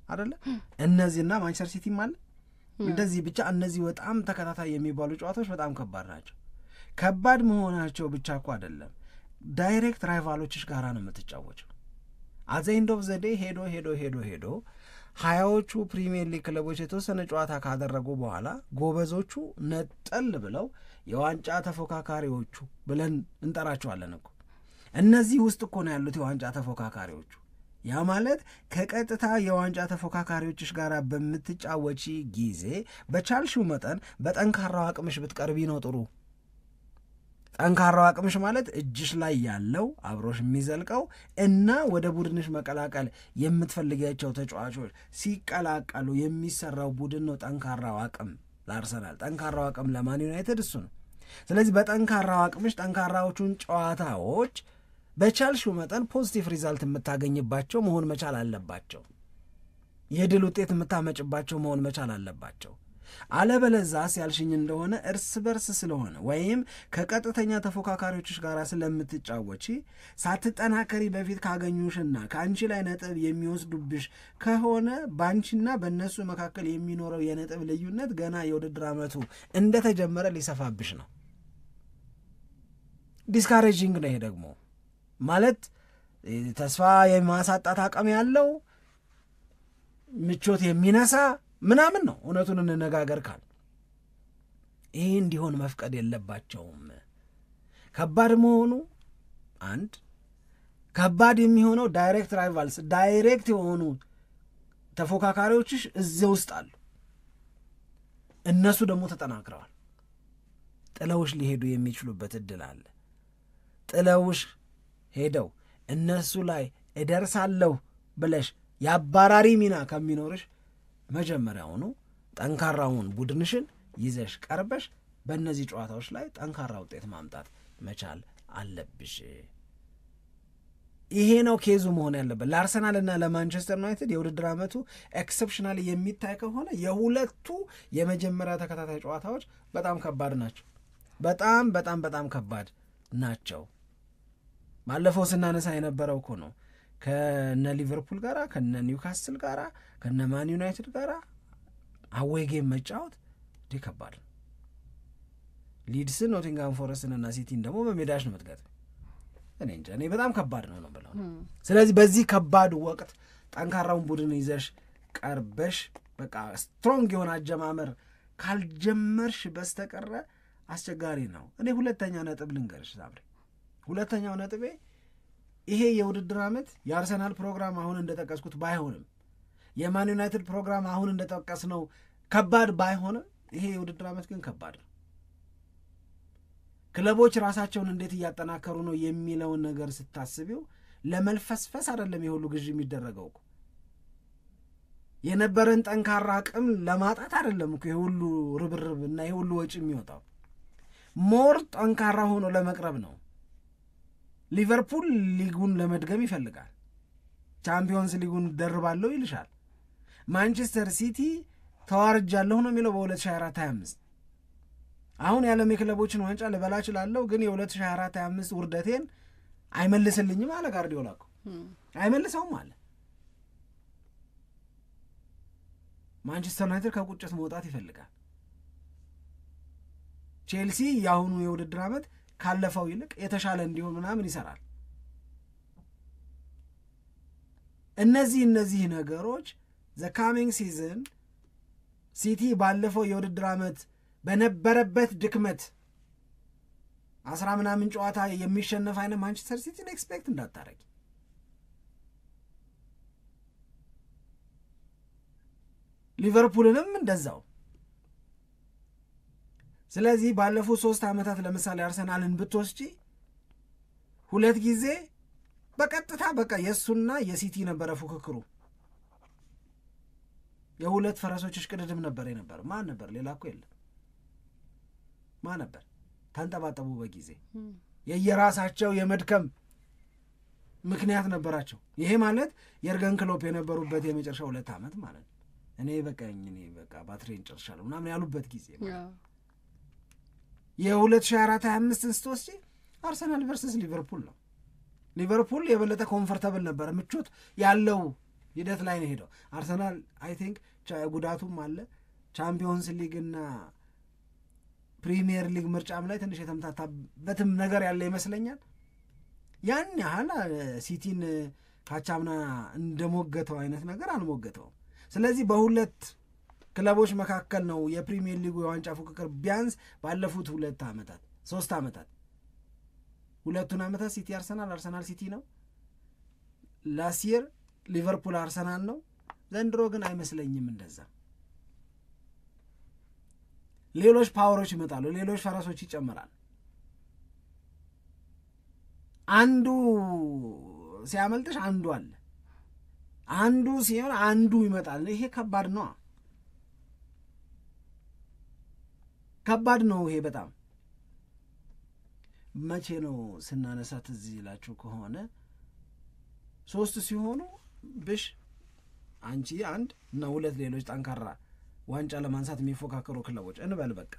[SPEAKER 3] አይደለ? እነዚህና ማንቸስተር ሲቲም አለ። እንደዚህ ብቻ እነዚህ በጣም ተከታታይ የሚባሉ ጨዋታዎች በጣም ከባድ ናቸው። ከባድ መሆናቸው ብቻ እኮ አይደለም፣ ዳይሬክት ራይቫሎችሽ ጋራ ነው የምትጫወቸው። አት ዘ ኤንድ ኦፍ ዘ ዴይ ሄዶ 20ዎቹ ፕሪሚየር ሊግ ክለቦች የተወሰነ ጨዋታ ካደረጉ በኋላ ጎበዞቹ ነጠል ብለው የዋንጫ ተፎካካሪዎቹ ብለን እንጠራቸዋለን እኮ። እነዚህ ውስጥ እኮ ነው ያሉት የዋንጫ ተፎካካሪዎቹ። ያ ማለት ከቀጥታ የዋንጫ ተፎካካሪዎችሽ ጋር በምትጫወቺ ጊዜ በቻልሽው መጠን በጠንካራው አቅምሽ ብትቀርቢ ነው ጥሩ። ጠንካራው አቅምሽ ማለት እጅሽ ላይ ያለው አብሮሽ የሚዘልቀው እና ወደ ቡድንሽ መቀላቀል የምትፈልጊያቸው ተጫዋቾች ሲቀላቀሉ የሚሰራው ቡድን ነው ጠንካራው አቅም ለአርሰናል። ጠንካራው አቅም ለማን ዩናይትድ እሱ ነው። ስለዚህ በጠንካራው አቅምሽ ጠንካራዎቹን ጨዋታዎች በቻልሽው መጠን ፖዚቲቭ ሪዛልት የምታገኝባቸው መሆን መቻል አለባቸው። የድል ውጤት የምታመጭባቸው መሆን መቻል አለባቸው። አለበለዛስ ያልሽኝ እንደሆነ እርስ በርስ ስለሆነ ወይም ከቀጥተኛ ተፎካካሪዎችሽ ጋር ስለምትጫወቺ ሳትጠናከሪ በፊት ካገኙሽና ከአንቺ ላይ ነጥብ የሚወስዱብሽ ከሆነ በአንቺና በእነሱ መካከል የሚኖረው የነጥብ ልዩነት ገና የውድድር ዓመቱ እንደተጀመረ ሊሰፋብሽ ነው። ዲስካሬጂንግ ነው ይሄ ደግሞ ማለት ተስፋ የማሳጣት አቅም ያለው ምቾት የሚነሳ ምናምን ነው። እውነቱን እንነጋገር ካል ይህ እንዲሆን መፍቀድ የለባቸውም። ከባድ መሆኑ አንድ ከባድ የሚሆነው ዳይሬክት ራይቫልስ ዳይሬክት የሆኑ ተፎካካሪዎችሽ እዚህ ውስጥ አሉ። እነሱ ደግሞ ተጠናክረዋል። ጥለውሽ ሊሄዱ የሚችሉበት እድል አለ። ጥለውሽ ሄደው እነሱ ላይ እደርሳለሁ ብለሽ የአባራሪ ሚና ከሚኖርሽ መጀመሪያውኑ ጠንካራውን ቡድንሽን ይዘሽ ቀርበሽ በእነዚህ ጨዋታዎች ላይ ጠንካራ ውጤት ማምጣት መቻል አለብሽ። ይሄ ነው ኬዙ መሆን ያለበት። ለአርሰናልና ለማንቸስተር ዩናይትድ የውድድር ዓመቱ ኤክሰፕሽናል የሚታይ ከሆነ የሁለቱ የመጀመሪያ ተከታታይ ጨዋታዎች በጣም ከባድ ናቸው። በጣም ከባድ ናቸው። ባለፈው ስናነሳ የነበረው እኮ ነው ከነ ሊቨርፑል ጋራ ከነ ኒውካስል ጋራ ከነ ማን ዩናይትድ ጋራ አዌይ ጌም መጫወት ከባድ ነው። ሊድስን ኖቲንጋም ፎረስትንና ሲቲን ደግሞ በሜዳሽ ነው የምትገጥም። እኔ በጣም ከባድ ነው ብለው። ስለዚህ በዚህ ከባድ ወቅት ጠንካራውን ቡድን ይዘሽ ቀርበሽ በቃ ስትሮንግ የሆነ አጀማመር ካልጀመርሽ በስተቀረ አስቸጋሪ ነው። እኔ ሁለተኛ ነጥብ ልንገርሽ ሳምሪ። ሁለተኛው ነጥቤ ይሄ የውድድር ዓመት የአርሰናል ፕሮግራም አሁን እንደጠቀስኩት ባይሆንም የማን ዩናይትድ ፕሮግራም አሁን እንደጠቀስነው ከባድ ባይሆንም ይሄ የውድድር ዓመት ግን ከባድ ነው። ክለቦች ራሳቸውን እንዴት እያጠናከሩ ነው የሚለውን ነገር ስታስቢው ለመልፈስፈስ አይደለም የሁሉ ግዥ የሚደረገው እኮ። የነበረን ጠንካራ አቅም ለማጣት አይደለም እኮ የሁሉ ርብርብ እና የሁሉ ወጪ የሚወጣው ሞር ጠንካራ ሆኖ ለመቅረብ ነው። ሊቨርፑል ሊጉን ለመድገም ይፈልጋል። ቻምፒዮንስ ሊጉን ደርባለሁ ይልሻል። ማንቸስተር ሲቲ ተዋርጃለሁ ነው የሚለው በ2024-25 አሁን የዓለም የክለቦችን ዋንጫ ልበላ እችላለሁ ግን የ2024-25 ውርደቴን አይመልስልኝም አለ ጋርዲዮላ እኮ አይመልሰውም አለ። ማንቸስተር ዩናይትድ ከቁጭት መውጣት ይፈልጋል። ቼልሲ የአሁኑ የውድድር ዓመት ካለፈው ይልቅ የተሻለ እንዲሆን ምናምን ይሰራል። እነዚህ ነገሮች ዘ ካሚንግ ሲዝን ሲቲ ባለፈው የውድድር ዓመት በነበረበት ድክመት 10 ምናምን ጨዋታ የሚሸነፍ አይነት ማንቸስተር ሲቲን ኤክስፔክት እንዳታረጊ። ሊቨርፑልንም እንደዛው። ስለዚህ ባለፉት 3 ዓመታት ለምሳሌ አርሰናልን ብትወስጂ 2 ጊዜ በቀጥታ በቃ የሱና የሲቲ ነበረ ፉክክሩ። የሁለት ፈረሶች እሽቅድድም ነበር የነበር። ማን ነበር? ሌላ እኮ የለም። ማን ነበር? ተንጠባጠቡ በጊዜ የየራሳቸው የመድከም ምክንያት ነበራቸው። ይሄ ማለት የርገን ክሎፕ የነበሩበት የመጨረሻ 2 ዓመት ማለት ነው። እኔ በቃ ባትሪን ጨርሻለሁ ምናምን ያሉበት ጊዜ ማለት የ2024-25 ስትወስጂ አርሰናል ቨርሰስ ሊቨርፑል ነው። ሊቨርፑል የበለጠ ኮምፈርተብል ነበር፣ ምቾት ያለው ሂደት ላይ ነው ሄደው። አርሰናል አይ ቲንክ ጉዳቱም አለ ቻምፒዮንስ ሊግ እና ፕሪሚየር ሊግ ምርጫም ላይ ትንሽ የተምታታበትም ነገር ያለ ይመስለኛል። ያን ያህል ሲቲን ካቻምና እንደሞገተው አይነት ነገር አልሞገተውም። ስለዚህ በሁለት ክለቦች መካከል ነው የፕሪሚየር ሊጉ የዋንጫ ፉክክር። ቢያንስ ባለፉት 2 ዓመታት 3 ዓመታት 2 ዓመታት ሲቲ አርሰናል ሲቲ ነው። ላስየር ሊቨርፑል አርሰናል ነው። ዘንድሮ ግን አይመስለኝም እንደዛ። ሌሎች ፓወሮች ይመጣሉ፣ ሌሎች ፈረሶች ይጨምራል። አንዱ ሲያመልጥሽ አንዱ አለ፣ አንዱ ሲሆን አንዱ ይመጣል። ይሄ ከባድ ነው፣ ከባድ ነው ይሄ በጣም። መቼ ነው ስናነሳት እዚህ ይላችሁ ከሆነ 3 ሲሆኑ ብሽ አንቺ 1 እና 2 ሌሎች ጠንካራ ዋንጫ ለማንሳት የሚፎካከሩ ክለቦች እንበል በቃ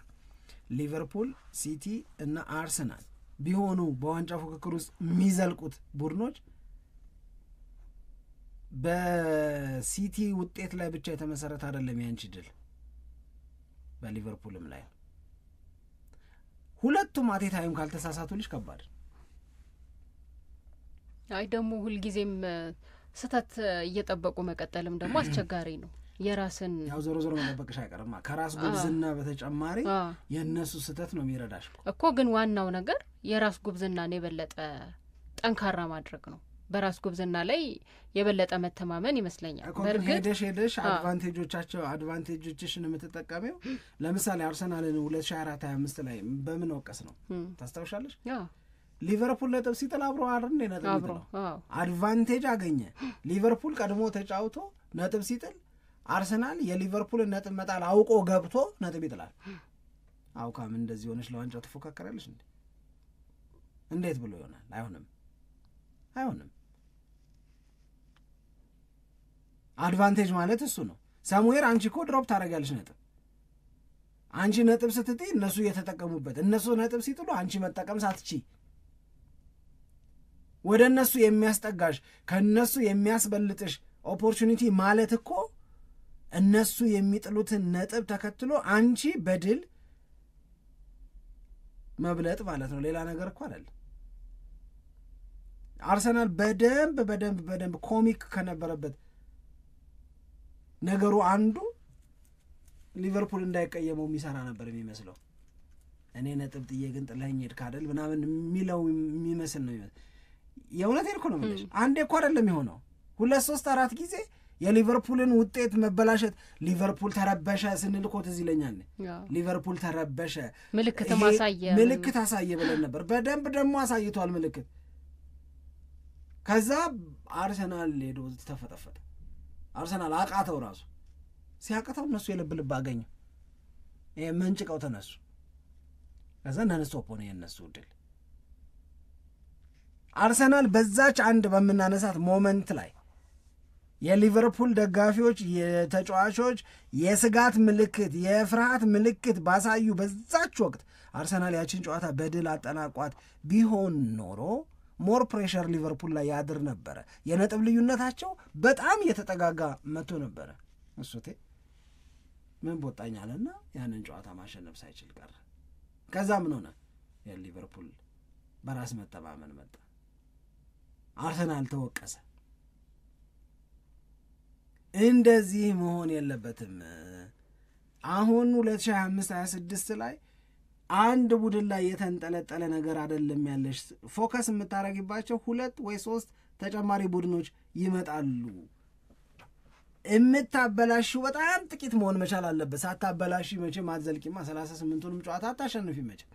[SPEAKER 3] ሊቨርፑል፣ ሲቲ እና አርሰናል ቢሆኑ በዋንጫ ፉክክር ውስጥ የሚዘልቁት ቡድኖች በሲቲ ውጤት ላይ ብቻ የተመሰረተ አይደለም ያንቺ ድል፣ በሊቨርፑልም ላይ ሁለቱም አቴታይም ካልተሳሳቱልሽ ከባድ።
[SPEAKER 4] አይ ደግሞ ሁልጊዜም ስህተት እየጠበቁ መቀጠልም ደግሞ አስቸጋሪ ነው። የራስን
[SPEAKER 3] ያው ዞሮ መጠበቅሽ አይቀርም። ከራስ ጉብዝና በተጨማሪ የእነሱ ስህተት ነው የሚረዳሽ
[SPEAKER 4] እኮ። ግን ዋናው ነገር የራስ ጉብዝናን የበለጠ ጠንካራ ማድረግ ነው። በራስ ጉብዝና ላይ የበለጠ መተማመን ይመስለኛል።
[SPEAKER 3] በርግጥ ሄደሽ አድቫንቴጆችሽን የምትጠቀሚው ለምሳሌ አርሰናልን 2024-25 ላይ በምን ወቀስ ነው ታስታውሻለሽ? ሊቨርፑል ነጥብ ሲጥል አብሮ አይደል ነጥብ ይጥላል። አድቫንቴጅ አገኘ ሊቨርፑል ቀድሞ ተጫውቶ ነጥብ ሲጥል አርሰናል የሊቨርፑልን ነጥብ መጣል አውቆ ገብቶ ነጥብ ይጥላል። አውካም እንደዚህ ሆነሽ ለዋንጫው ተፎካከራለሽ እንዴ? እንዴት ብሎ ይሆናል? አይሆንም። አድቫንቴጅ ማለት እሱ ነው። ሳሙኤል አንቺ እኮ ድሮፕ ታደርጋለሽ ነጥብ። አንቺ ነጥብ ስትጥይ እነሱ እየተጠቀሙበት፣ እነሱ ነጥብ ሲጥሉ አንቺ መጠቀም ሳትቺ ወደ እነሱ የሚያስጠጋሽ ከእነሱ የሚያስበልጥሽ ኦፖርቹኒቲ ማለት እኮ እነሱ የሚጥሉትን ነጥብ ተከትሎ አንቺ በድል መብለጥ ማለት ነው። ሌላ ነገር እኮ አይደለም። አርሰናል በደንብ ኮሚክ ከነበረበት ነገሩ አንዱ ሊቨርፑል እንዳይቀየመው የሚሰራ ነበር የሚመስለው። እኔ ነጥብ ጥዬ ግን ጥለኸኝ ሄድክ አይደል ምናምን የሚለው የሚመስል ነው። የእውነቴን እኮ ነው የምልሽ። አንዴ እኮ አይደለም የሆነው 2 3 4 ጊዜ የሊቨርፑልን ውጤት መበላሸት። ሊቨርፑል ተረበሸ ስንል እኮ ትዝ ይለኛል። ሊቨርፑል ተረበሸ ምልክት አሳየ ብለን ነበር። በደንብ ደግሞ አሳይቷል ምልክት። ከዛ አርሰናል ሄዶ ተፈጠፈጠ። አርሰናል አቃተው፣ ራሱ ሲያቅተው እነሱ የልብ አገኙ፣ መንጭቀው ተነሱ። ከዛ ነንስቶፕ ሆነ የነሱ ድል። አርሰናል በዛች አንድ በምናነሳት ሞመንት ላይ የሊቨርፑል ደጋፊዎች የተጫዋቾች የስጋት ምልክት የፍርሃት ምልክት ባሳዩ በዛች ወቅት አርሰናል ያችን ጨዋታ በድል አጠናቋት ቢሆን ኖሮ ሞር ፕሬሸር ሊቨርፑል ላይ ያድር ነበረ። የነጥብ ልዩነታቸው በጣም እየተጠጋጋ መጥቶ ነበረ። እሱቴ ምን ቦጣኛልና ያንን ጨዋታ ማሸነፍ ሳይችል ቀረ። ከዛ ምን ሆነ? የሊቨርፑል በራስ መተማመን መጣ። አርሰናል ተወቀሰ። እንደዚህ መሆን የለበትም። አሁን 2025-26 ላይ አንድ ቡድን ላይ የተንጠለጠለ ነገር አይደለም ያለሽ። ፎከስ የምታረጊባቸው 2 ወይ 3 ተጨማሪ ቡድኖች ይመጣሉ። የምታበላሹ በጣም ጥቂት መሆን መቻል አለበት። ሳታበላሽ መቼም አትዘልቂማ። 38ቱንም ጨዋታ አታሸንፊ መቼም።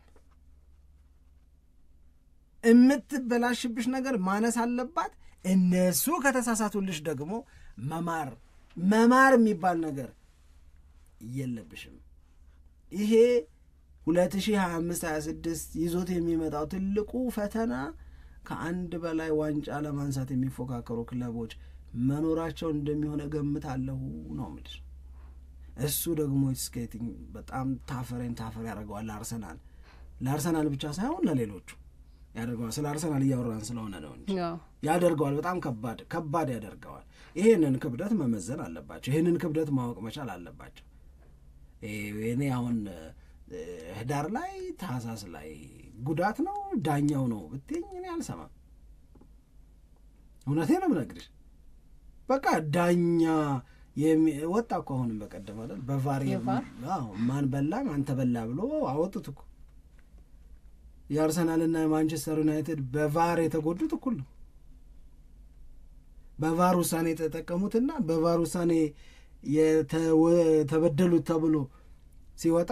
[SPEAKER 3] የምትበላሽብሽ ነገር ማነስ አለባት። እነሱ ከተሳሳቱልሽ ደግሞ መማር የሚባል ነገር የለብሽም። ይሄ 2025-26 ይዞት የሚመጣው ትልቁ ፈተና ከአንድ በላይ ዋንጫ ለማንሳት የሚፎካከሩ ክለቦች መኖራቸው እንደሚሆነ ገምታለሁ ነው የምልሽ። እሱ ደግሞ ስኬቲንግ በጣም ታፈር ያደርገዋል። ለአርሰናል ብቻ ሳይሆን ለሌሎቹ ያደርገዋል። ስለ አርሰናል እያወራን ስለሆነ ነው እንጂ ያደርገዋል። በጣም ከባድ ያደርገዋል። ይሄንን ክብደት መመዘን አለባቸው። ይሄንን ክብደት ማወቅ መቻል አለባቸው። እኔ አሁን ህዳር ላይ ታህሳስ ላይ ጉዳት ነው ዳኛው ነው ብትይኝ እኔ አልሰማም። እውነቴን ነው የምነግርሽ። በቃ ዳኛ ወጣ እኮ አሁንም በቀደም አይደል በቫር ማን በላ ማን ተበላ ብሎ አወጡት እኮ። የአርሰናልና የማንቸስተር ዩናይትድ በቫር የተጎዱት እኩል ነው። በቫር ውሳኔ የተጠቀሙትና በቫር ውሳኔ የተበደሉት ተብሎ ሲወጣ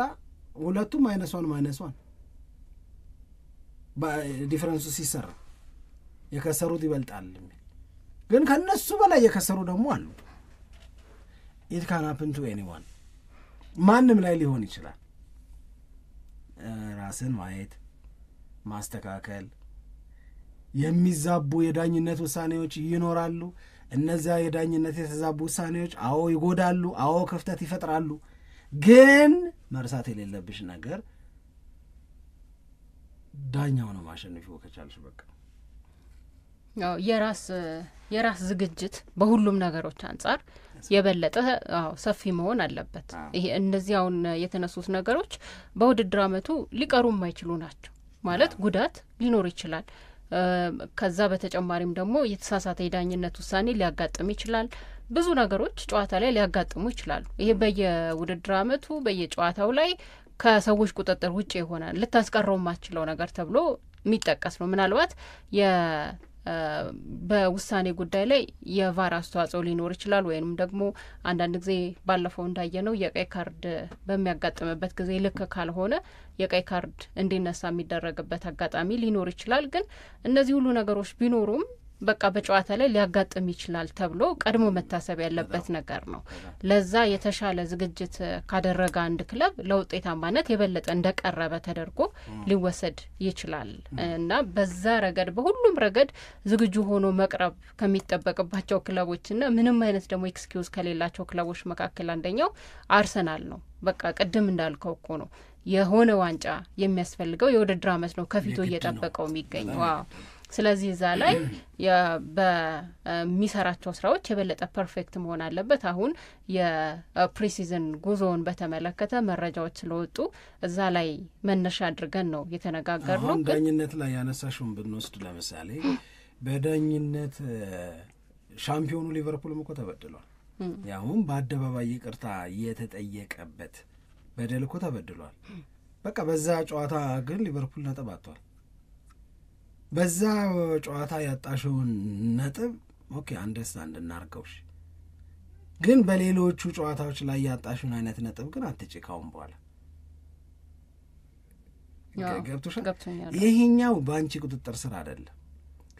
[SPEAKER 3] ሁለቱም ማይነሷን ዲፈረንሱ ሲሰራ የከሰሩት ይበልጣል። ግን ከነሱ በላይ የከሰሩ ደግሞ አሉ። it can happen to anyone ማንም ላይ ሊሆን ይችላል። ራስን ማየት ማስተካከል። የሚዛቡ የዳኝነት ውሳኔዎች ይኖራሉ። እነዚያ የዳኝነት የተዛቡ ውሳኔዎች አዎ ይጎዳሉ፣ አዎ ክፍተት ይፈጥራሉ። ግን መርሳት የሌለብሽ ነገር ዳኛው ነው ማሸነፍ ከቻልሽ በቃ
[SPEAKER 4] የራስ ዝግጅት በሁሉም ነገሮች አንጻር የበለጠ ሰፊ መሆን አለበት። ይሄ እነዚህ አሁን የተነሱት ነገሮች በውድድር አመቱ ሊቀሩ የማይችሉ ናቸው። ማለት ጉዳት ሊኖር ይችላል። ከዛ በተጨማሪም ደግሞ የተሳሳተ የዳኝነት ውሳኔ ሊያጋጥም ይችላል። ብዙ ነገሮች ጨዋታ ላይ ሊያጋጥሙ ይችላሉ። ይሄ በየውድድር አመቱ በየጨዋታው ላይ ከሰዎች ቁጥጥር ውጭ ይሆናል። ልታስቀረው የማትችለው ነገር ተብሎ የሚጠቀስ ነው። ምናልባት በውሳኔ ጉዳይ ላይ የቫር አስተዋጽኦ ሊኖር ይችላል። ወይንም ደግሞ አንዳንድ ጊዜ ባለፈው እንዳየነው የቀይ ካርድ በሚያጋጥምበት ጊዜ ልክ ካልሆነ የቀይ ካርድ እንዲነሳ የሚደረግበት አጋጣሚ ሊኖር ይችላል። ግን እነዚህ ሁሉ ነገሮች ቢኖሩም በቃ በጨዋታ ላይ ሊያጋጥም ይችላል ተብሎ ቀድሞ መታሰብ ያለበት ነገር ነው። ለዛ የተሻለ ዝግጅት ካደረገ አንድ ክለብ ለውጤታማነት የበለጠ እንደቀረበ ተደርጎ ሊወሰድ ይችላል እና በዛ ረገድ በሁሉም ረገድ ዝግጁ ሆኖ መቅረብ ከሚጠበቅባቸው ክለቦችና ምንም አይነት ደግሞ ኤክስኪውዝ ከሌላቸው ክለቦች መካከል አንደኛው አርሰናል ነው። በቃ ቅድም እንዳልከው እኮ ነው የሆነ ዋንጫ የሚያስፈልገው የውድድር አመት ነው ከፊቱ እየጠበቀው የሚገኘው። ስለዚህ እዛ ላይ በሚሰራቸው ስራዎች የበለጠ ፐርፌክት መሆን አለበት። አሁን የፕሪሲዝን ጉዞውን በተመለከተ መረጃዎች ስለወጡ እዛ ላይ መነሻ አድርገን ነው የተነጋገርነው።
[SPEAKER 3] አሁን ዳኝነት ላይ ያነሳሽውን ብንወስድ ለምሳሌ በዳኝነት ሻምፒዮኑ ሊቨርፑልም እኮ ተበድሏል። ያሁን በአደባባይ ይቅርታ የተጠየቀበት በደል እኮ ተበድሏል። በቃ በዛ ጨዋታ ግን ሊቨርፑል ነጥብ አጥቷል። በዛ ጨዋታ ያጣሽውን ነጥብ ኦኬ አንደርስታንድ እናርገውሽ፣ ግን በሌሎቹ ጨዋታዎች ላይ ያጣሽውን አይነት ነጥብ ግን አትጪ ካሁን በኋላ። ገብቶሻል? ይሄኛው በአንቺ ቁጥጥር ስር አይደለም።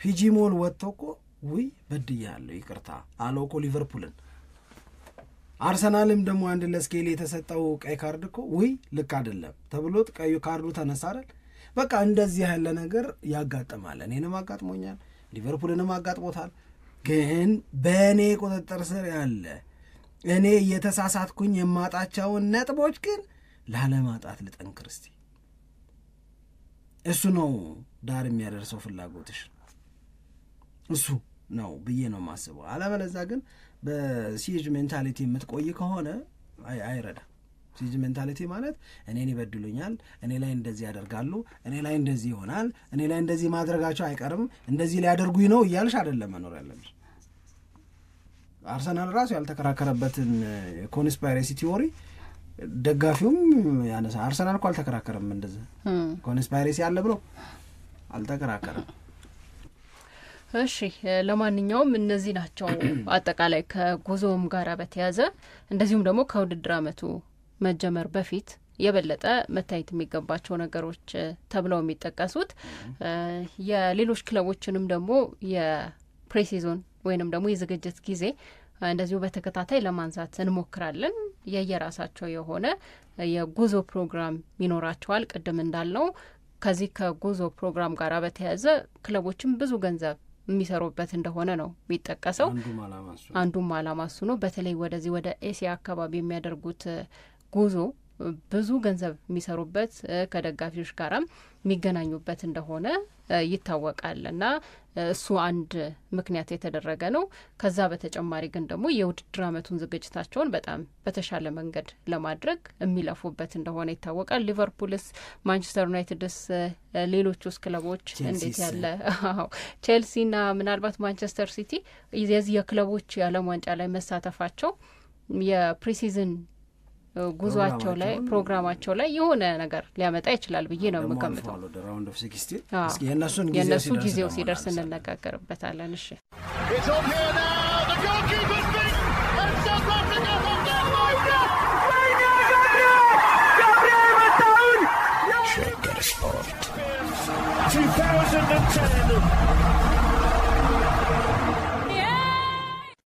[SPEAKER 3] ፊጂሞል ወጥቶ እኮ ውይ በድያለሁ ይቅርታ አለው እኮ ሊቨርፑልን። አርሰናልም ደግሞ አንድ ለስኬሊ የተሰጠው ቀይ ካርድ እኮ ውይ ልክ አይደለም ተብሎት ቀዩ ካርዱ ተነሳ አይደል? በቃ እንደዚህ ያለ ነገር ያጋጥማል። እኔንም አጋጥሞኛል፣ ሊቨርፑልንም አጋጥሞታል። ግን በእኔ ቁጥጥር ስር ያለ እኔ እየተሳሳትኩኝ የማጣቸውን ነጥቦች ግን ላለማጣት ልጠንክር እስቲ። እሱ ነው ዳር የሚያደርሰው ፍላጎትሽ እሱ ነው ብዬ ነው ማስበው። አለበለዚያ ግን በሲጅ ሜንታሊቲ የምትቆይ ከሆነ አይረዳ። ሲጅ ሜንታሊቲ ማለት እኔን ይበድሉኛል፣ እኔ ላይ እንደዚህ ያደርጋሉ፣ እኔ ላይ እንደዚህ ይሆናል፣ እኔ ላይ እንደዚህ ማድረጋቸው አይቀርም፣ እንደዚህ ሊያደርጉኝ ነው እያልሽ አይደለም መኖር ያለብሽ። አርሰናል ራሱ ያልተከራከረበትን ኮንስፓይሬሲ ቲዮሪ ደጋፊውም ያነሳ። አርሰናል እኮ አልተከራከረም፣ እንደዚህ ኮንስፓይሬሲ አለ ብሎ አልተከራከረም።
[SPEAKER 4] እሺ ለማንኛውም እነዚህ ናቸው አጠቃላይ ከጉዞም ጋራ በተያዘ እንደዚሁም ደግሞ ከውድድር አመቱ መጀመር በፊት የበለጠ መታየት የሚገባቸው ነገሮች ተብለው የሚጠቀሱት የሌሎች ክለቦችንም ደግሞ የፕሬሲዞን ወይንም ደግሞ የዝግጅት ጊዜ እንደዚሁ በተከታታይ ለማንሳት እንሞክራለን። የየራሳቸው የሆነ የጉዞ ፕሮግራም ይኖራቸዋል። ቅድም እንዳልነው ከዚህ ከጉዞ ፕሮግራም ጋር በተያያዘ ክለቦችም ብዙ ገንዘብ የሚሰሩበት እንደሆነ ነው የሚጠቀሰው። አንዱም አላማ እሱ ነው። በተለይ ወደዚህ ወደ ኤሲያ አካባቢ የሚያደርጉት ጉዞ ብዙ ገንዘብ የሚሰሩበት ከደጋፊዎች ጋራም የሚገናኙበት እንደሆነ ይታወቃል እና እሱ አንድ ምክንያት የተደረገ ነው። ከዛ በተጨማሪ ግን ደግሞ የውድድር አመቱን ዝግጅታቸውን በጣም በተሻለ መንገድ ለማድረግ የሚለፉበት እንደሆነ ይታወቃል። ሊቨርፑልስ፣ ማንቸስተር ዩናይትድስ፣ ሌሎቹስ ክለቦች እንዴት ያለ ቼልሲና ምናልባት ማንቸስተር ሲቲ የዚህ የክለቦች የዓለም ዋንጫ ላይ መሳተፋቸው የፕሪሲዝን ጉዟቸው ላይ ፕሮግራማቸው ላይ የሆነ ነገር ሊያመጣ ይችላል ብዬ ነው የምገምተው። የእነሱን ጊዜው ሲደርስ እንነጋገርበታለን። እሺ